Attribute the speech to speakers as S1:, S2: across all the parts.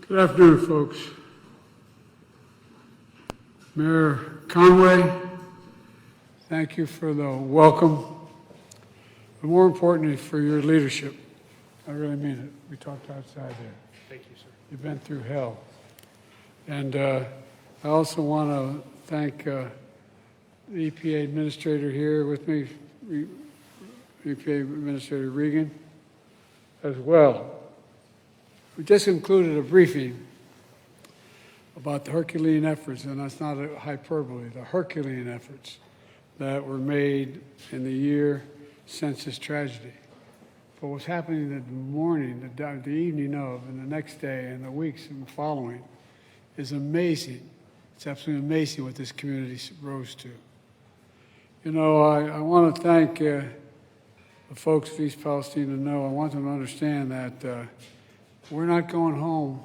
S1: Good afternoon, folks. Mayor Conaway, thank you for the welcome, but more importantly, for your leadership. I really mean it. We talked outside there.
S2: Thank you, sir.
S1: You've been through hell. And I also want to thank the EPA administrator here with me, EPA Administrator Regan, as well. We just concluded a briefing about the Herculean efforts, and that's not a hyperbole, the Herculean efforts that were made in the year since this tragedy. But what's happening in the morning, the evening of, and the next day, and the weeks and following is amazing. It's absolutely amazing what this community rose to. You know, I want to thank the folks of East Palestine. I want them to understand that we're not going home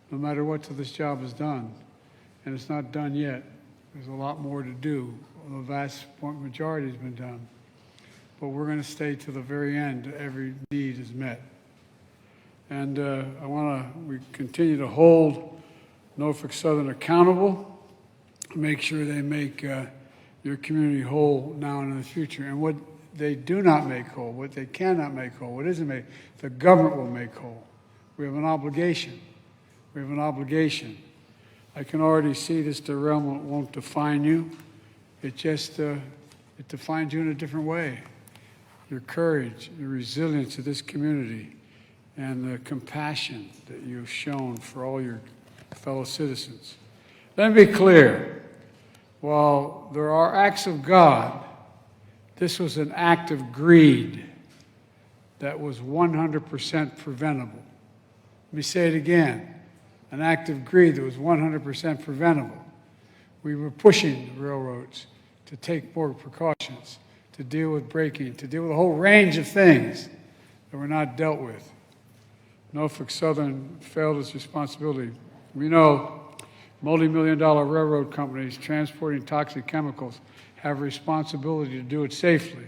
S1: no matter what till this job is done. And it's not done yet. There's a lot more to do. The vast majority has been done. But we're going to stay to the very end. Every need is met. And we continue to hold Norfolk Southern accountable, make sure they make your community whole now and in the future. And what they do not make whole, what they cannot make whole, what isn't made, the government will make whole. We have an obligation. We have an obligation. I can already see this derailment won't define you. It just it defines you in a different way. Your courage, your resilience to this community, and the compassion that you've shown for all your fellow citizens. Let me be clear. While there are acts of God, this was an act of greed that was 100% preventable. Let me say it again. An act of greed that was 100% preventable. We were pushing the railroads to take more precautions, to deal with braking, to deal with a whole range of things that were not dealt with. Norfolk Southern failed its responsibility. We know multi-million-dollar railroad companies transporting toxic chemicals have a responsibility to do it safely.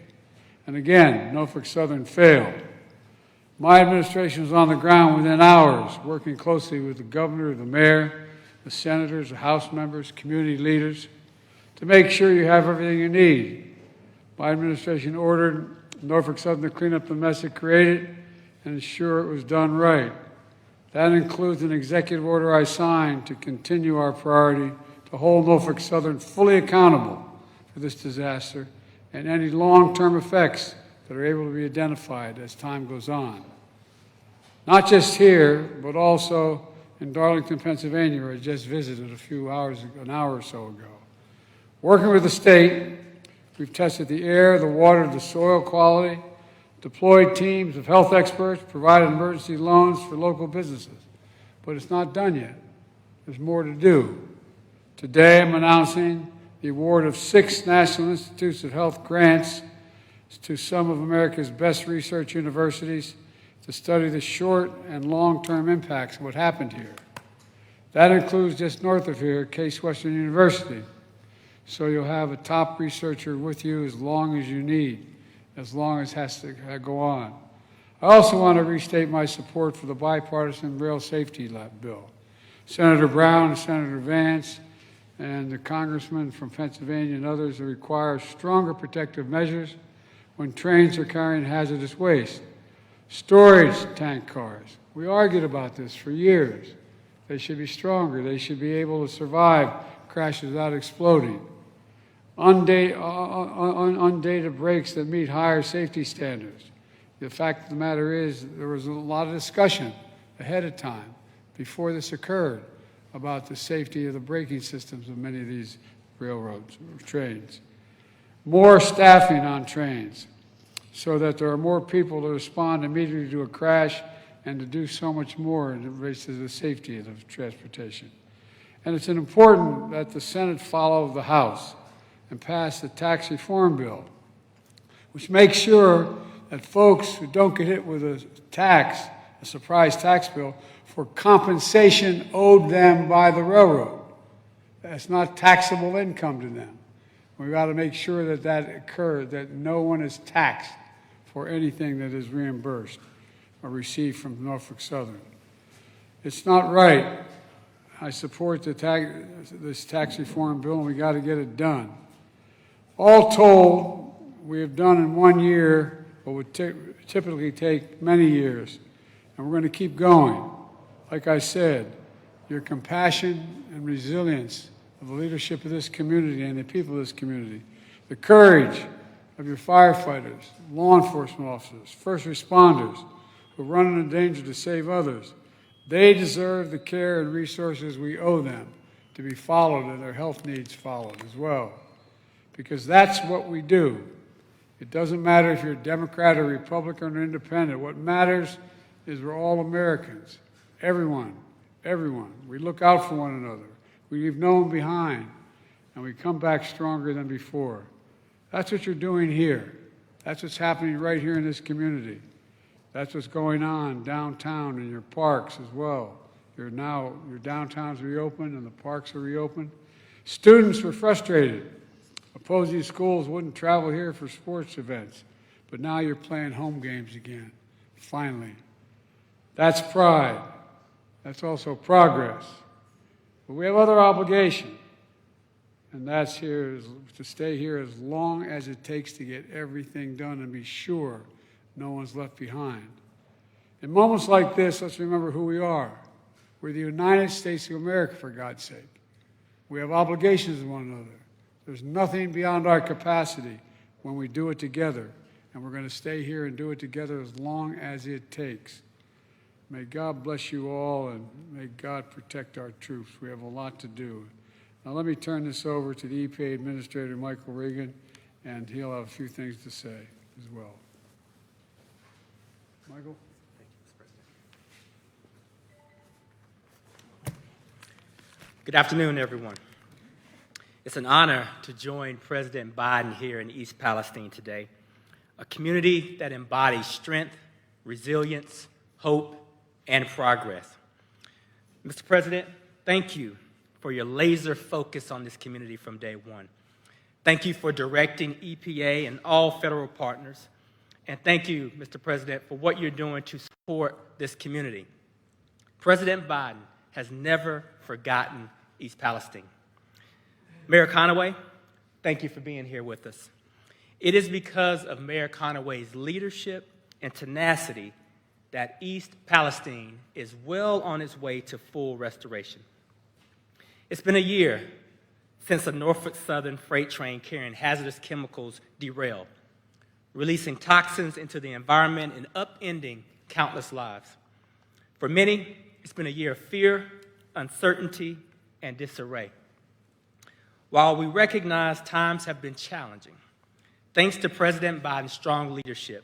S1: And again, Norfolk Southern failed. My administration was on the ground within hours, working closely with the governor, the mayor, the senators, the House members, community leaders, to make sure you have everything you need. My administration ordered Norfolk Southern to clean up the mess it created and ensure it was done right. That includes an executive order I signed to continue our priority to hold Norfolk Southern fully accountable for this disaster and any long-term effects that are able to be identified as time goes on. Not just here, but also in Darlington, Pennsylvania, where I just visited an hour or so ago. Working with the state, we've tested the air, the water, the soil quality, deployed teams of health experts, provided emergency loans for local businesses. But it's not done yet. There's more to do. Today, I'm announcing the award of 6 National Institutes of Health grants to some of America's best research universities to study the short and long-term impacts of what happened here. That includes just north of here, Case Western University. So you'll have a top researcher with you as long as you need, as long as it has to go on. I also want to restate my support for the bipartisan rail safety bill. Senator Brown and Senator Vance and the congressman from Pennsylvania and others require stronger protective measures when trains are carrying hazardous waste. Storage tank cars. We argued about this for years. They should be stronger. They should be able to survive crashes without exploding. Undated brakes that meet higher safety standards. The fact of the matter is there was a lot of discussion ahead of time before this occurred about the safety of the braking systems of many of these railroads or trains. More staffing on trains so that there are more people to respond immediately to a crash and to do so much more in relation to the safety of the transportation. And it's important that the Senate follow the House and pass the tax reform bill, which makes sure that folks who don't get hit with a surprise tax bill, for compensation owed them by the railroad. That's not taxable income to them. We've got to make sure that that occurs, that no one is taxed for anything that is reimbursed or received from Norfolk Southern. It's not right. I support this tax reform bill, and we got to get it done. All told, we have done in 1 year what would typically take many years, and we're going to keep going. Like I said, your compassion and resilience of the leadership of this community and the people of this community, the courage of your firefighters, law enforcement officers, first responders who run into danger to save others, they deserve the care and resources we owe them to be followed and their health needs followed as well. Because that's what we do. It doesn't matter if you're a Democrat or Republican or Independent. What matters is we're all Americans. Everyone. We look out for one another. We leave no one behind, and we come back stronger than before. That's what you're doing here. That's what's happening right here in this community. That's what's going on downtown in your parks as well. Your downtown's reopened and the parks are reopened. Students were frustrated. Opposing schools wouldn't travel here for sports events, but now you're playing home games again, finally. That's pride. That's also progress. But we have other obligation, and that's to stay here as long as it takes to get everything done and be sure no one's left behind. In moments like this, let's remember who we are. We're the United States of America, for God's sake. We have obligations to one another. There's nothing beyond our capacity when we do it together, and we're going to stay here and do it together as long as it takes. May God bless you all, and may God protect our troops. We have a lot to do. Now let me turn this over to the EPA Administrator, Michael Regan, and he'll have a few things to say as well. Michael?
S2: Thank you, Mr. President. Good afternoon, everyone. It's an honor to join President Biden here in East Palestine today, a community that embodies strength, resilience, hope, and progress. Mr. President, thank you for your laser focus on this community from day one. Thank you for directing EPA and all federal partners. And thank you, Mr. President, for what you're doing to support this community. President Biden has never forgotten East Palestine. Mayor Conaway, thank you for being here with us. It is because of Mayor Conaway's leadership and tenacity that East Palestine is well on its way to full restoration. It's been a year since a Norfolk Southern freight train carrying hazardous chemicals derailed, releasing toxins into the environment and upending countless lives. For many, it's been a year of fear, uncertainty, and disarray. While we recognize times have been challenging, thanks to President Biden's strong leadership,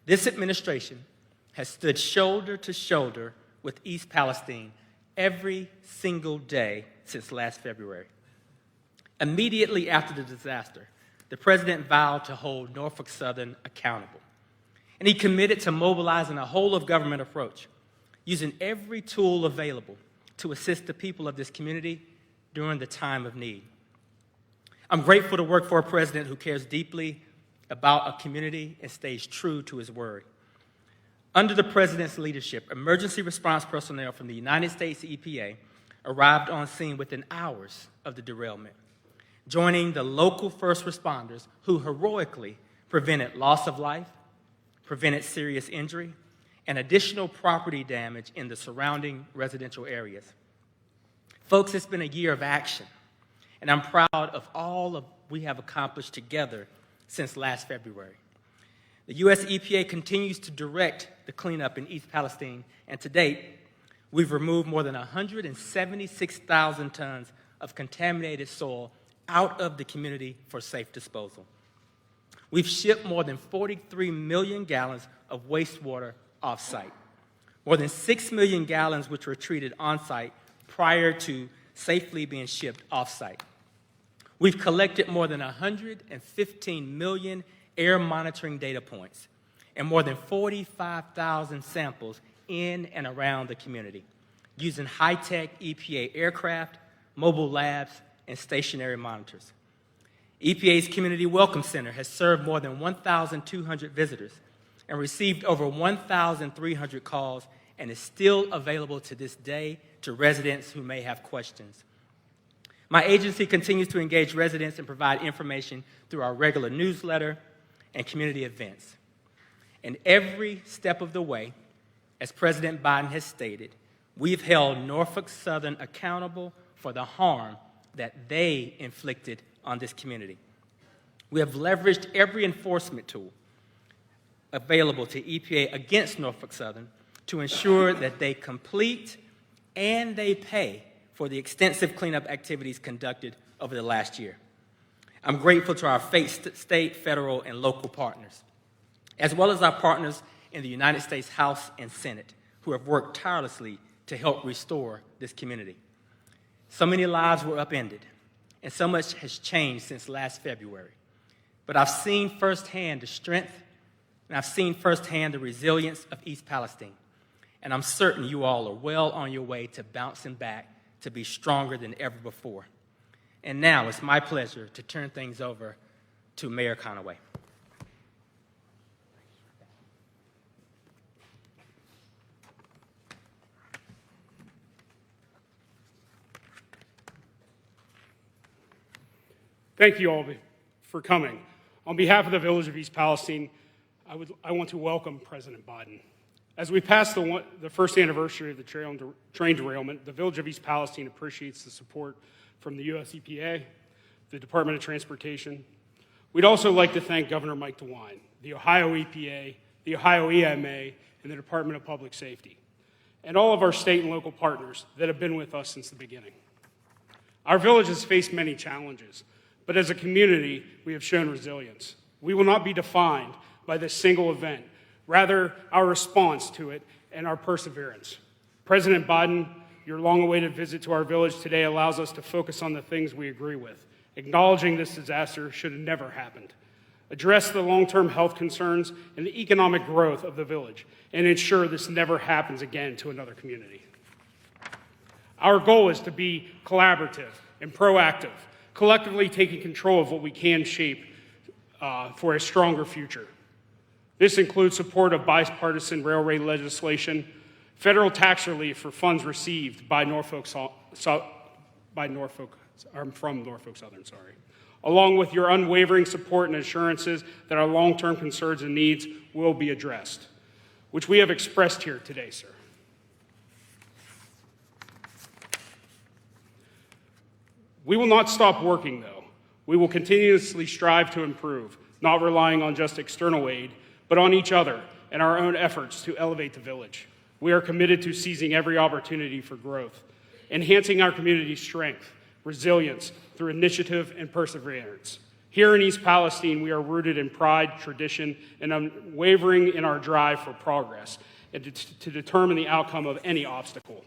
S2: this administration has stood shoulder to shoulder with East Palestine every single day since last February. Immediately after the disaster, the president vowed to hold Norfolk Southern accountable. And he committed to mobilizing a whole-of-government approach, using every tool available to assist the people of this community during the time of need. I'm grateful to work for a president who cares deeply about a community and stays true to his word. Under the president's leadership, emergency response personnel from the United States EPA arrived on scene within hours of the derailment, joining the local first responders who heroically prevented loss of life, prevented serious injury, and additional property damage in the surrounding residential areas. Folks, it's been a year of action, and I'm proud of all we have accomplished together since last February. The U.S. EPA continues to direct the cleanup in East Palestine, and to date, we've removed more than 176,000 tons of contaminated soil out of the community for safe disposal. We've shipped more than 43 million gallons of wastewater off-site, more than 6 million gallons which were treated on-site prior to safely being shipped off-site. We've collected more than 115 million air monitoring data points and more than 45,000 samples in and around the community using high-tech EPA aircraft, mobile labs, and stationary monitors. EPA's Community Welcome Center has served more than 1,200 visitors and received over 1,300 calls and is still available to this day to residents who may have questions. My agency continues to engage residents and provide information through our regular newsletter and community events. And every step of the way, as President Biden has stated, we've held Norfolk Southern accountable for the harm that they inflicted on this community. We have leveraged every enforcement tool available to EPA against Norfolk Southern to ensure that they complete and they pay for the extensive cleanup activities conducted over the last year. I'm grateful to our state, federal, and local partners, as well as our partners in the United States House and Senate, who have worked tirelessly to help restore this community. So many lives were upended, and so much has changed since last February. But I've seen firsthand the strength, and I've seen firsthand the resilience of East Palestine. And I'm certain you all are well on your way to bouncing back to be stronger than ever before. And now it's my pleasure to turn things over to Mayor Conaway.
S3: Thank you all for coming. On behalf of the Village of East Palestine, I want to welcome President Biden. As we pass the first anniversary of the train derailment, the Village of East Palestine appreciates the support from the U.S. EPA, the Department of Transportation. We'd also like to thank Governor Mike DeWine, the Ohio EPA, the Ohio EMA, and the Department of Public Safety, and all of our state and local partners that have been with us since the beginning. Our village has faced many challenges, but as a community, we have shown resilience. We will not be defined by this single event, rather our response to it and our perseverance. President Biden, your long-awaited visit to our village today allows us to focus on the things we agree with, acknowledging this disaster should have never happened, address the long-term health concerns and the economic growth of the village, and ensure this never happens again to another community. Our goal is to be collaborative and proactive, collectively taking control of what we can shape for a stronger future. This includes support of bipartisan railway legislation, federal tax relief for funds received by from Norfolk Southern, along with your unwavering support and assurances that our long-term concerns and needs will be addressed, which we have expressed here today, sir. We will not stop working, though. We will continuously strive to improve, not relying on just external aid, but on each other and our own efforts to elevate the village. We are committed to seizing every opportunity for growth, enhancing our community's strength, resilience, through initiative and perseverance. Here in East Palestine, we are rooted in pride, tradition, and unwavering in our drive for progress and to determine the outcome of any obstacle.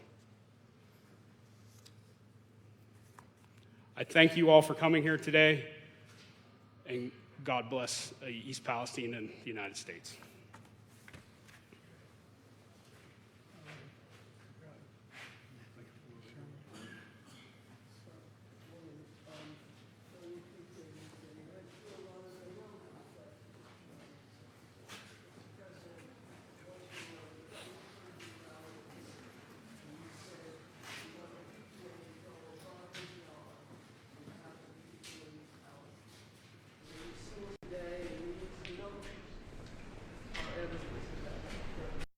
S3: I thank you all for coming here today, and God bless East Palestine and the United States.